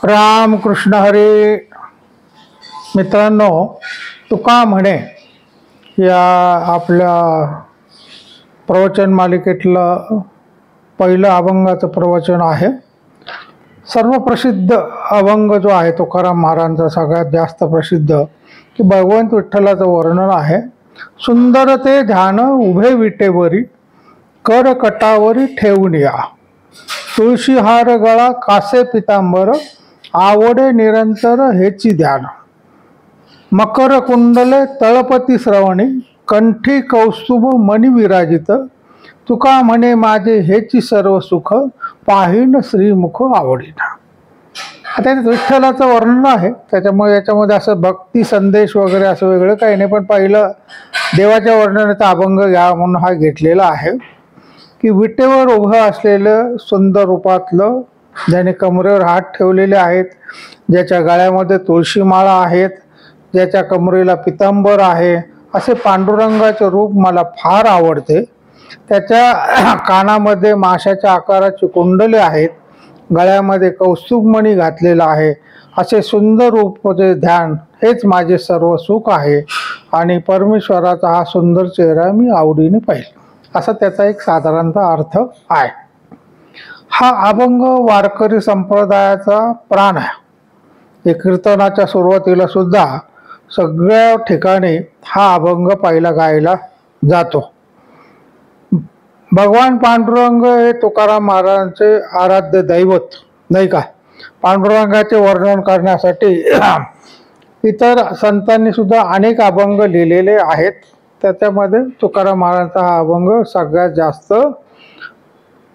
राम कृष्ण हरी. मित्रांनो, तुका म्हणे या आपल्या प्रवचन मालिकेतलं पहिलं अभंगाचं प्रवचन आहे. सर्व प्रसिद्ध अभंग जो आहे तुकाराम महाराजांचा सगळ्यात जास्त प्रसिद्ध की भगवंत विठ्ठलाचं वर्णन आहे. सुंदर ते ध्यान उभे विटेवरी कर कटावरी ठेवून या, तुळशी हार गळा कासे पितांबर आवडे निरंतर हेची ध्यान, मकर कुंडले तळपती श्रवणी कंठी कौस्तुभ मणी विराजित, तुका म्हणे माझे हेची सर्व सुख पाहिन श्रीमुख आवडीना. आता विठ्ठलाचं वर्णन आहे, त्याच्यामुळे याच्यामध्ये असं भक्ती संदेश वगैरे असं वेगळं काही नाही. पण पहिलं देवाच्या वर्णनाचा अभंग घ्या म्हणून हा घेतलेला आहे की विटेवर उभं असलेलं सुंदर रूपातलं, ज्याने कमरेवर हात ठेवलेले आहेत, ज्याच्या गळ्यामध्ये तुळशी माळा आहेत, ज्याच्या कमरेला पितांबर आहे, असे पांडुरंगाचे रूप मला फार आवडते. त्याच्या कानामध्ये माशाच्या आकाराची कुंडले आहेत, गळ्यामध्ये कौस्तुभमणी घातलेला आहे. असे सुंदर रूपाचे ध्यान हेच माझे सर्व सुख आहे आणि परमेश्वराचा हा सुंदर चेहरा मी आवडीने पाहिल, असा त्याचा एक साधारणतः अर्थ आहे. हा अभंग वारकरी संप्रदायाचा प्राण आहे. हे कीर्तनाच्या सुरुवातीला सुद्धा सगळ्या ठिकाणी हा अभंग पहिला गायला जातो. भगवान पांडुरंग हे तुकाराम महाराजांचे आराध्य दैवत नाही का. पांडुरंगाचे वर्णन करण्यासाठी इतर संतांनी सुद्धा अनेक अभंग लिहिलेले आहेत. त्याच्यामध्ये तुकाराम महाराजांचा हा अभंग सगळ्यात जास्त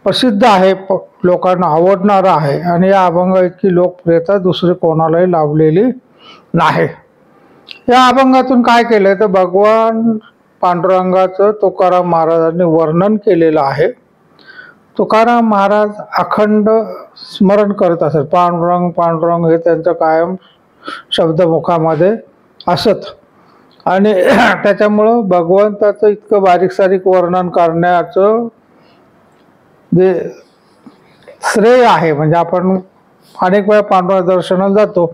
प्रसिद्ध आहे, लोकांना आवडणारा आहे आणि या अभंग इतकी लोकप्रियता दुसरी कोणालाही लाभलेली नाही. या अभंगातून काय केलंय तर भगवान पांडुरंगाचं तुकाराम महाराजांनी वर्णन केलेलं आहे. तुकाराम महाराज अखंड स्मरण करत असत. पांडुरंग पांडुरंग हे त्यांचं कायम शब्दमुखामध्ये असत आणि त्याच्यामुळं भगवंताचं इतकं बारीक सारीक वर्णन करण्याचं जे श्रेय आहे, म्हणजे आपण अनेक वेळा पांडुरंग दर्शनाला जातो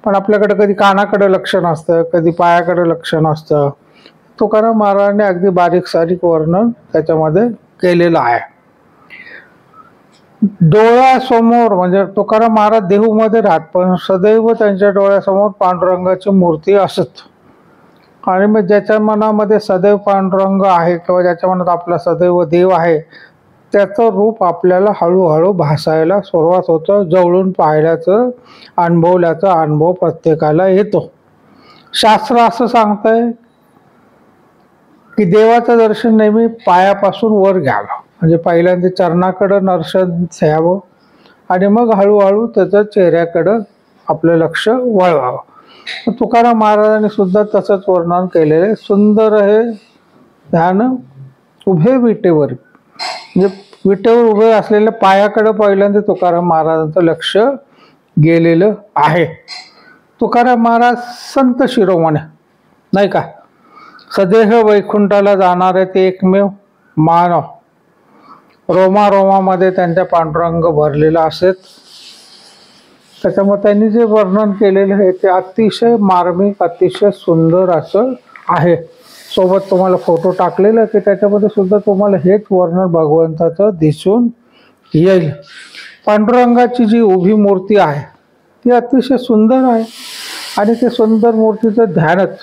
पण आपल्याकडे कधी कानाकडे लक्ष नसतं, कधी पायाकडे लक्ष नसतं. तुकाराम महाराजांनी अगदी बारीक सारीक वर्णन त्याच्यामध्ये केलेलं आहे. डोळ्यासमोर म्हणजे तुकाराम महाराज देहूमध्ये राहत पण सदैव त्यांच्या डोळ्यासमोर पांडुरंगाची मूर्ती असत आणि मग ज्याच्या मनामध्ये सदैव पांडुरंग आहे किंवा ज्याच्या मनात आपला सदैव देव आहे त्याचं रूप आपल्याला हळूहळू भासायला सुरुवात होतं. जवळून पाहिल्याचं अनुभवल्याचा अनुभव प्रत्येकाला येतो. शास्त्र असं सांगतंय की देवाचं दर्शन नेहमी पायापासून वर घ्यावं, म्हणजे पहिल्यांदा चरणाकडं दर्शन घ्यावं आणि मग हळूहळू त्याचं चेहऱ्याकडं आपलं लक्ष वळवावं. तुकाराम महाराजांनी सुद्धा तसंच वर्णन केलेले. सुंदर हे ध्यान उभे विटेवर, म्हणजे विटेवर उभे असलेल्या पायाकडं पहिल्यांदा तुकाराम महाराजांचं लक्ष गेलेलं आहे. तुकाराम महाराज संत शिरोमणी नाही का, सदेह वैकुंठाला जाणारे ते एकमेव मानव. रोमारोमामध्ये त्यांच्या पांडुरंग भरलेला असेल. त्याच्यामुळे त्यांनी जे वर्णन केलेलं आहे ते अतिशय मार्मिक, अतिशय सुंदर असं आहे. सोबत तुम्हाला फोटो टाकलेला की त्याच्यामध्ये सुद्धा तुम्हाला हेच वर्णन भगवंताचं दिसून येईल. पांडुरंगाची जी उभी मूर्ती आहे ती अतिशय सुंदर आहे आणि ते सुंदर मूर्तीचं ध्यानच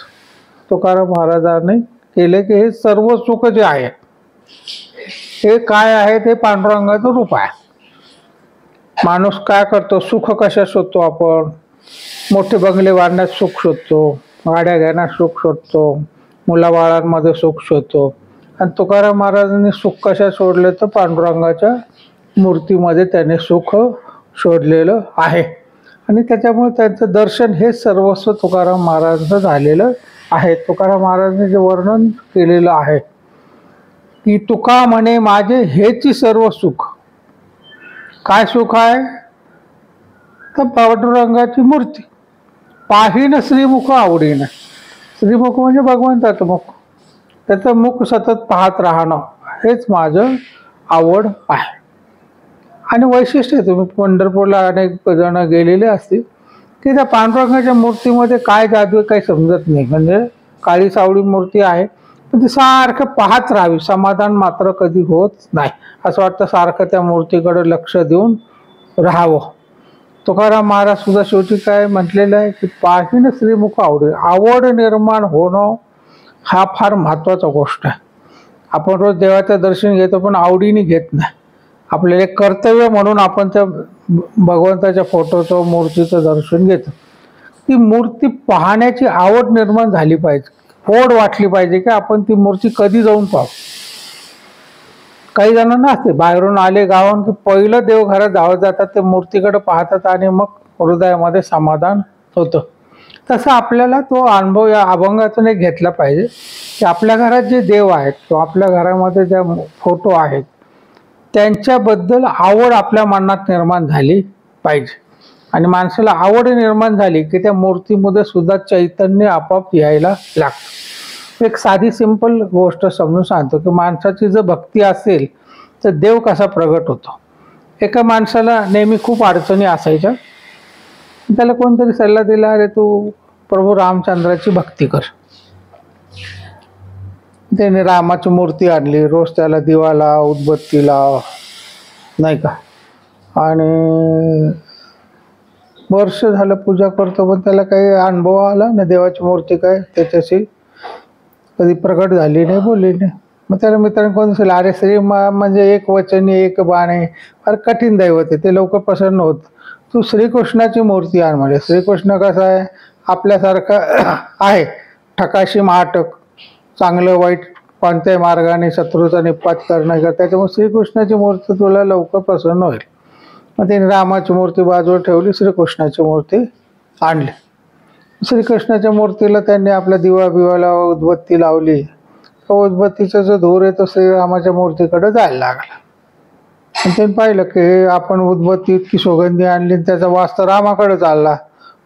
तुकाराम महाराजांनी केले की हे सर्व सुख जे आहे हे काय आहे ते पांडुरंगाचं रूप आहे. माणूस काय करतो, सुख कशात शोधतो आपण, मोठे बंगले बांधण्यात सुख शोधतो, गाड्या घेण्यात सुख शोधतो, मुलाबाळांमध्ये सुख शोधतो. आणि तुकाराम महाराजांनी सुख कशा शोधले तर पांडुरंगाच्या मूर्तीमध्ये त्याने सुख शोधलेलं आहे आणि त्याच्यामुळे त्यांचं दर्शन हे सर्वस्व तुकाराम महाराजांचं झालेलं आहे. तुकाराम महाराजांनी जे वर्णन केलेलं आहे की तुका म्हणे माझे हेची सर्व सुख. काय सुख आहे तर पांडुरंगाची मूर्ती पाहिन श्रीमुख आवडीनं. श्रीमुख म्हणजे भगवंताचं मुख, त्याचं मुख सतत पाहत राहणं हेच माझं आवड आहे. आणि वैशिष्ट्य आहे, तुम्ही पंढरपूरला अनेक जण गेलेले असतील की त्या पांडुरंगाच्या मूर्तीमध्ये काय जादू आहे काही समजत नाही. म्हणजे काळी सावळी मूर्ती आहे, पण ती सारखं पाहत राहावी, समाधान मात्र कधी होत नाही. असं वाटतं सारखं त्या मूर्तीकडे लक्ष देऊन राहावं. तुकाराम महाराज सुद्धा शेवटी काय म्हटलेलं आहे की पाहिन श्रीमुख आवडे. आवड निर्माण होणं हा फार महत्त्वाचा गोष्ट आहे. आपण रोज देवाचं दर्शन घेतो पण आवडीने घेत नाही. आपल्याला एक कर्तव्य म्हणून आपण त्या भगवंताच्या फोटोचं मूर्तीचं दर्शन घेतो. ती मूर्ती पाहण्याची आवड निर्माण झाली पाहिजे, ओढ वाटली पाहिजे की आपण ती मूर्ती कधी जाऊन पाहू. काही जणांना असते बाहेरून आले गावाहून की पहिलं देवघरात धावत जातात, ते मूर्तीकडे पाहतात आणि मग हृदयामध्ये समाधान होतं. तसं आपल्याला तो अनुभव या अभंगातून एक घेतला पाहिजे की आपल्या घरात जे देव आहेत किंवा आपल्या घरामध्ये ज्या फोटो आहेत त्यांच्याबद्दल आवड आपल्या मनात निर्माण झाली पाहिजे. आणि माणसाला आवड निर्माण झाली की त्या मूर्तीमध्ये सुद्धा चैतन्य आपोआप यायला लागतं. एक साधी सिंपल गोष्ट समजून सांगतो की माणसाची जर भक्ती असेल तर देव कसा प्रगट होतो. एका माणसाला नेहमी खूप अडचणी असायच्या, त्याला कोणतरी सल्ला दिला, अरे तू प्रभू रामचंद्राची भक्ती कर. त्याने रामाची मूर्ती आणली, रोज त्याला दिवा लाव, उदबत्ती लाव, नाही का, आणि वर्ष झालं पूजा करतो पण त्याला काही अनुभव आला ना, देवाची मूर्ती काय त्याच्याशी कधी प्रगट झाली नाही, बोलली नाही. मग त्याला मित्रांनी कोण दिसलं, अरे श्री म्हणजे एक वचनी एक बाणे, फार कठीण दैवत आहे, ते लवकर प्रसन्न होत. तू श्रीकृष्णाची मूर्ती आण. म्हणजे श्रीकृष्ण कसा आहे, आपल्यासारखा आहे, ठकाशी महाटक, चांगलं वाईट कोणत्याही मार्गाने शत्रूचा निपात करणं का, त्याच्यामुळे श्रीकृष्णाची मूर्ती तुला लवकर प्रसन्न होईल. मग त्यांनी रामाची मूर्ती बाजूला ठेवली, श्रीकृष्णाची मूर्ती आणली. श्रीकृष्णाच्या मूर्तीला त्यांनी आपला दिवा बिवाला उदबत्ती लावली. उदबत्तीचा जो धूर आहे तो श्रीरामाच्या मूर्तीकडे जायला लागला. आणि त्यांनी पाहिलं की आपण उदबत्ती इतकी सुगंधी आणली, त्याचा वास तर रामाकडे चालला.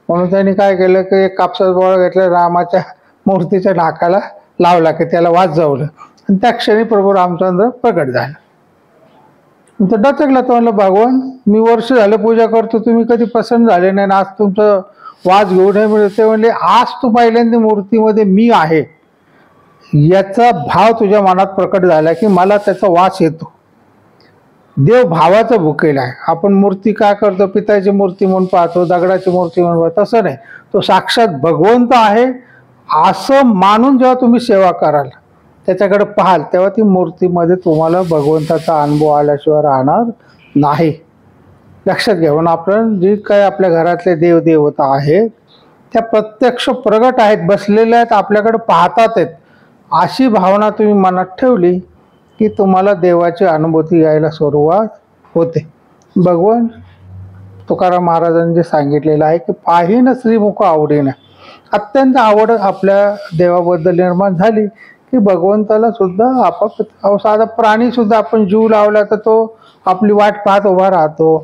म्हणून त्यांनी काय केलं की एक कापसाचा गोळा घेतला, रामाच्या मूर्तीच्या नाकाला लावला की त्याला वास जावलं. आणि त्या क्षणी प्रभू रामचंद्र प्रकट झाला. तो डचकला, तो म्हणलं, भगवान मी वर्ष झालं पूजा करतो, तुम्ही कधी प्रसन्न झाले नाही, आज तुमचं वास घेऊ नये मिळत. ते म्हणले, आज तू पहिल्यांदा मूर्तीमध्ये मी आहे याचा भाव तुझ्या मनात प्रकट झाला की मला त्याचा वास येतो. देव भावाचा भुकेला आहे. आपण मूर्ती काय करतो, पिताची मूर्ती म्हणून पाहतो, दगडाची मूर्ती म्हणून पाहतो, तसं नाही. तो साक्षात भगवंत आहे असं मानून जेव्हा तुम्ही सेवा कराल, त्याच्याकडे पाहाल, तेव्हा ती मूर्तीमध्ये तुम्हाला भगवंताचा अनुभव आल्याशिवाय राहणार नाही. लक्षात घ्या. म्हणून आपण जी काय आपल्या घरातले देवदेवता आहेत त्या प्रत्यक्ष प्रगट आहेत, बसलेल्या आहेत, आपल्याकडे पाहतात आहेत, अशी भावना तुम्ही मनात ठेवली की तुम्हाला देवाची अनुभूती यायला सुरुवात होते. भगवान तुकाराम महाराजांनी जे सांगितलेलं आहे की पाहिन श्रीमुख आवडीनं, अत्यंत आवड आपल्या देवाबद्दल निर्माण झाली की भगवंताला सुद्धा आपाप, साधा प्राणी सुद्धा आपण जीव लावला तर तो आपली वाट पाहत उभा राहतो.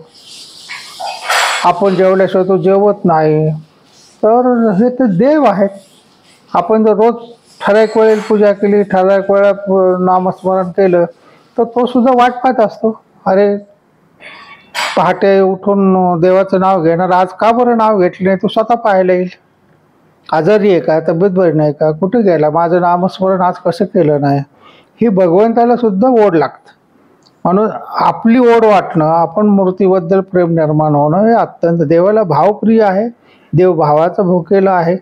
आपण जेवल्याशिवाय तो जेवत नाही. तर हे तर देव आहेत. आपण जर रोज ठराविक वेळेला पूजा केली, ठराविक वेळा नामस्मरण केलं तर तो सुद्धा वाट पाहत असतो. अरे पहाटे उठून देवाचं नाव घेणार, आज का बरं नाव घेतलं नाही, तो स्वतः पाहायला येईल. आजारी आहे का, तब्येत बरी नाही का, कुठे गेला, माझं नामस्मरण आज कसं केलं नाही, ही भगवंताला सुद्धा ओढ लागतं. म्हणून आपली ओढ वाटणं, आपण मूर्तीबद्दल प्रेम निर्माण होणं हे अत्यंत देवाला भावप्रिय आहे. देव भावाचा भुकेला आहे.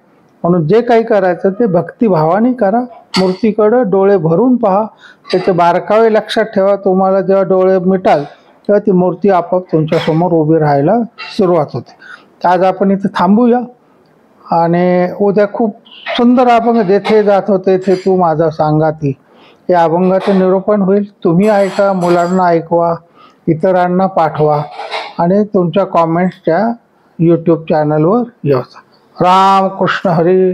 म्हणून जे काही करायचं ते भक्तिभावाने करा. मूर्तीकडं डोळे भरून पहा, त्याचे बारकावे लक्षात ठेवा. तुम्हाला जेव्हा डोळे मिटाल तेव्हा ती मूर्ती आपोआप तुमच्यासमोर उभी राहायला सुरुवात होते. आज आपण इथं थांबूया आणि उद्या खूप सुंदर अभंग, जेथे जात होते तेथे तू माझा सांगाती, या अभंगाचं निरूपण होईल. तुम्ही ऐका, मुलांना ऐकवा, इतरांना पाठवा आणि तुमच्या कॉमेंट्सच्या यूट्यूब चॅनलवर येऊ. राम कृष्ण हरी.